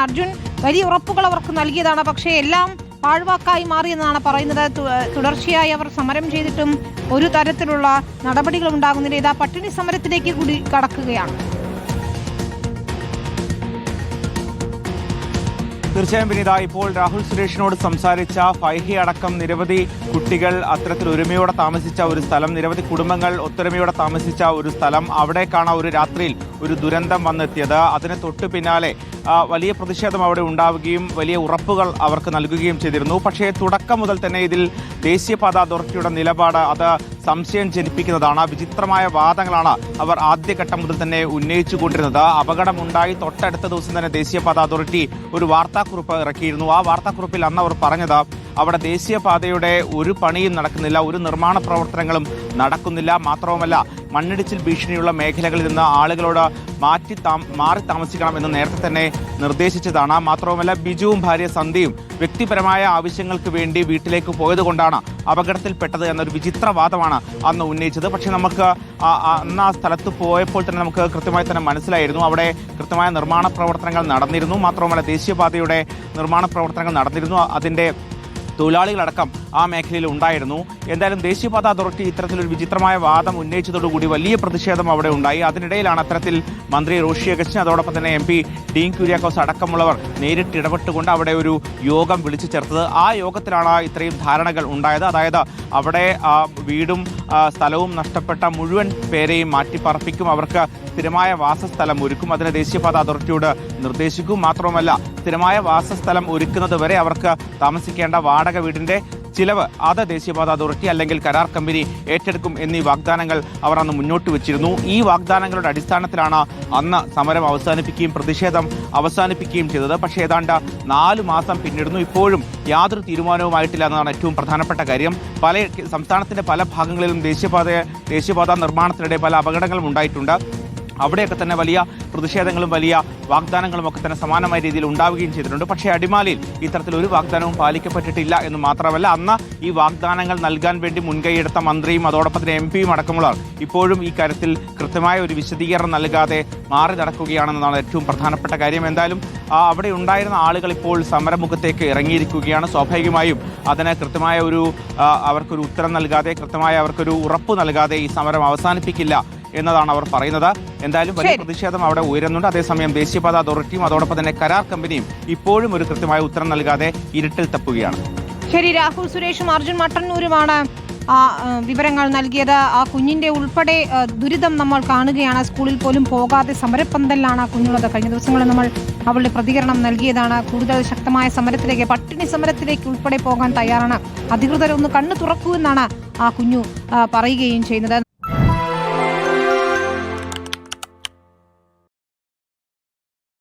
അർജുൻ വലിയ ഉറപ്പുകൾ അവർക്ക് നൽകിയതാണ്. പക്ഷേ എല്ലാം പാഴ്വാക്കായി മാറിയെന്നാണ് പറയുന്നത്. തുടർച്ചയായി അവർ സമരം ചെയ്തിട്ടും ഒരു തരത്തിലുള്ള നടപടികൾ ഉണ്ടാകുന്നില്ല. ഇതാ പട്ടിണി സമരത്തിലേക്ക് കൂടി കടക്കുകയാണ്. തീർച്ചയായും വിനീത, ഇപ്പോൾ രാഹുൽ സുരേഷിനോട് സംസാരിച്ച ഫൈഹി അടക്കം നിരവധി കുട്ടികൾ അത്തരത്തിൽ ഒരുമയോടെ താമസിച്ച ഒരു സ്ഥലം, നിരവധി കുടുംബങ്ങൾ ഒത്തൊരുമയോടെ താമസിച്ച ഒരു സ്ഥലം, അവിടേക്കാണ് ഒരു രാത്രിയിൽ ഒരു ദുരന്തം വന്നെത്തിയത്. അതിന് തൊട്ടു പിന്നാലെ വലിയ പ്രതിഷേധം അവിടെ ഉണ്ടാവുകയും വലിയ ഉറപ്പുകൾ അവർക്ക് നൽകുകയും ചെയ്തിരുന്നു. പക്ഷേ തുടക്കം മുതൽ തന്നെ ഇതിൽ ദേശീയപാത അതോറിറ്റിയുടെ നിലപാട് അത് സംശയം ജനിപ്പിക്കുന്നതാണ്. വിചിത്രമായ വാദങ്ങളാണ് അവർ ആദ്യഘട്ടം മുതൽ തന്നെ ഉന്നയിച്ചുകൊണ്ടിരുന്നത്. അപകടമുണ്ടായി തൊട്ടടുത്ത ദിവസം തന്നെ ദേശീയപാത അതോറിറ്റി ഒരു വാർത്താക്കുറിപ്പ് ഇറക്കിയിരുന്നു. ആ വാർത്താക്കുറിപ്പിൽ അന്ന് അവർ പറഞ്ഞത് അവിടെ ദേശീയപാതയുടെ ഒരു പണിയും നടക്കുന്നില്ല, ഒരു നിർമ്മാണ പ്രവർത്തനങ്ങളും നടക്കുന്നില്ല. മാത്രവുമല്ല, മണ്ണിടിച്ചിൽ ഭീഷണിയുള്ള മേഖലകളിൽ നിന്ന് ആളുകളോട് മാറി താമസിക്കണം എന്ന് നേരത്തെ തന്നെ നിർദ്ദേശിച്ചതാണ്. മാത്രവുമല്ല, ബിജുവും ഭാര്യ സന്ധ്യയും വ്യക്തിപരമായ ആവശ്യങ്ങൾക്ക് വേണ്ടി വീട്ടിലേക്ക് പോയതുകൊണ്ടാണ് അപകടത്തിൽപ്പെട്ടത് എന്നൊരു വിചിത്രവാദമാണ് അന്ന് ഉന്നയിച്ചത്. പക്ഷേ നമുക്ക് അന്ന് ആ സ്ഥലത്ത് പോയപ്പോൾ തന്നെ നമുക്ക് കൃത്യമായി തന്നെ മനസ്സിലായിരുന്നു അവിടെ കൃത്യമായ നിർമ്മാണ പ്രവർത്തനങ്ങൾ നടന്നിരുന്നു. മാത്രവുമല്ല, ദേശീയപാതയുടെ നിർമ്മാണ പ്രവർത്തനങ്ങൾ നടന്നിരുന്നു. അതിൻ്റെ തൊഴിലാളികളടക്കം ആ മേഖലയിൽ ഉണ്ടായിരുന്നു. എന്തായാലും ദേശീയപാത അതോറിറ്റി ഇത്തരത്തിലൊരു വിചിത്രമായ വാദം ഉന്നയിച്ചതോടുകൂടി വലിയ പ്രതിഷേധം അവിടെ ഉണ്ടായി. അതിനിടയിലാണ് അത്തരത്തിൽ മന്ത്രി റോഷി അഗസ്റ്റിൻ, അതോടൊപ്പം തന്നെ MP ഡീൻ കുര്യാക്കോസ് അടക്കമുള്ളവർ നേരിട്ട് ഇടപെട്ടുകൊണ്ട് അവിടെ ഒരു യോഗം വിളിച്ചു ചേർത്തത്. ആ യോഗത്തിലാണ് ഇത്രയും ധാരണകൾ ഉണ്ടായത്. അതായത് അവിടെ വീടും സ്ഥലവും നഷ്ടപ്പെട്ട മുഴുവൻ പേരെയും മാറ്റിപ്പാർപ്പിക്കും, അവർക്ക് സ്ഥിരമായ വാസസ്ഥലം ഒരുക്കും, അതിന് ദേശീയപാത അതോറിറ്റിയോട് നിർദ്ദേശിക്കും. മാത്രവുമല്ല, സ്ഥിരമായ വാസസ്ഥലം ഒരുക്കുന്നത് വരെ അവർക്ക് താമസിക്കേണ്ട വാടക വീടിന്റെ ചിലവ് അത് ദേശീയപാത അതോറിറ്റി അല്ലെങ്കിൽ കരാർ കമ്പനി ഏറ്റെടുക്കും എന്നീ വാഗ്ദാനങ്ങൾ അവർ അന്ന് മുന്നോട്ട് വെച്ചിരുന്നു. ഈ വാഗ്ദാനങ്ങളുടെ അടിസ്ഥാനത്തിലാണ് അന്ന് സമരം അവസാനിപ്പിക്കുകയും പ്രതിഷേധം അവസാനിപ്പിക്കുകയും ചെയ്തത്. പക്ഷേ ഏതാണ്ട് 4 മാസം പിന്നിടുന്നു, ഇപ്പോഴും യാതൊരു തീരുമാനവുമായിട്ടില്ല എന്നതാണ് ഏറ്റവും പ്രധാനപ്പെട്ട കാര്യം. സംസ്ഥാനത്തിന്റെ പല ഭാഗങ്ങളിലും ദേശീയപാത നിർമ്മാണത്തിനിടെ പല അപകടങ്ങളും ഉണ്ടായിട്ടുണ്ട്. അവിടെയൊക്കെ തന്നെ വലിയ പ്രതിഷേധങ്ങളും വലിയ വാഗ്ദാനങ്ങളും ഒക്കെ തന്നെ സമാനമായ രീതിയിൽ ഉണ്ടാവുകയും ചെയ്തിട്ടുണ്ട്. പക്ഷേ അടിമാലിയിൽ ഇത്തരത്തിൽ ഒരു വാഗ്ദാനവും പാലിക്കപ്പെട്ടിട്ടില്ല എന്ന് മാത്രമല്ല, അന്ന് ഈ വാഗ്ദാനങ്ങൾ നൽകാൻ വേണ്ടി മുൻകൈയെടുത്ത മന്ത്രിയും അതോടൊപ്പം തന്നെ MP അടക്കമുള്ളവർ ഇപ്പോഴും ഈ കാര്യത്തിൽ കൃത്യമായ ഒരു വിശദീകരണം നൽകാതെ മാറി നടക്കുകയാണെന്നതാണ് ഏറ്റവും പ്രധാനപ്പെട്ട കാര്യം. എന്തായാലും അവിടെ ഉണ്ടായിരുന്ന ആളുകൾ ഇപ്പോൾ സമരമുഖത്തേക്ക് ഇറങ്ങിയിരിക്കുകയാണ്. സ്വാഭാവികമായും അതിന് കൃത്യമായ അവർക്കൊരു ഉത്തരം നൽകാതെ, കൃത്യമായ അവർക്കൊരു ഉറപ്പ് നൽകാതെ ഈ സമരം അവസാനിപ്പിക്കില്ല എന്നതാണ് അവർ പറയുന്നത്. എന്തായാലും വലിയ പ്രതിഷേധം അവിടെ ഉയരുന്നുണ്ട്. അതേസമയം ദേശീയപാത അതോറിറ്റിയും അതോടൊപ്പം തന്നെ കരാർ കമ്പനിയും ഇപ്പോഴും ഒരു കൃത്യമായ ഉത്തരം നൽകാതെ ഇരുട്ടിൽ തപ്പുകയാണ്. ശരി, രാഹുൽ സുരേഷും അർജുൻ മട്ടന്നൂരുമാണ് വിവരങ്ങൾ നൽകിയത്. ആ കുഞ്ഞിന്റെ ഉൾപ്പെടെ ദുരിതം നമ്മൾ കാണുകയാണ്. സ്കൂളിൽ പോലും പോകാതെ സമരപ്പന്തലിലാണ് ആ കുഞ്ഞുള്ളത്. കഴിഞ്ഞ ദിവസങ്ങളിൽ നമ്മൾ അവളുടെ പ്രതികരണം നൽകിയതാണ്. കൂടുതൽ ശക്തമായ സമരത്തിലേക്ക്, പട്ടിണി സമരത്തിലേക്ക് ഉൾപ്പെടെ പോകാൻ തയ്യാറാണ്. അധികൃതരൊന്ന് കണ്ണു തുറക്കൂ എന്നാണ് ആ കുഞ്ഞു പറയുകയും ചെയ്യുന്നത്.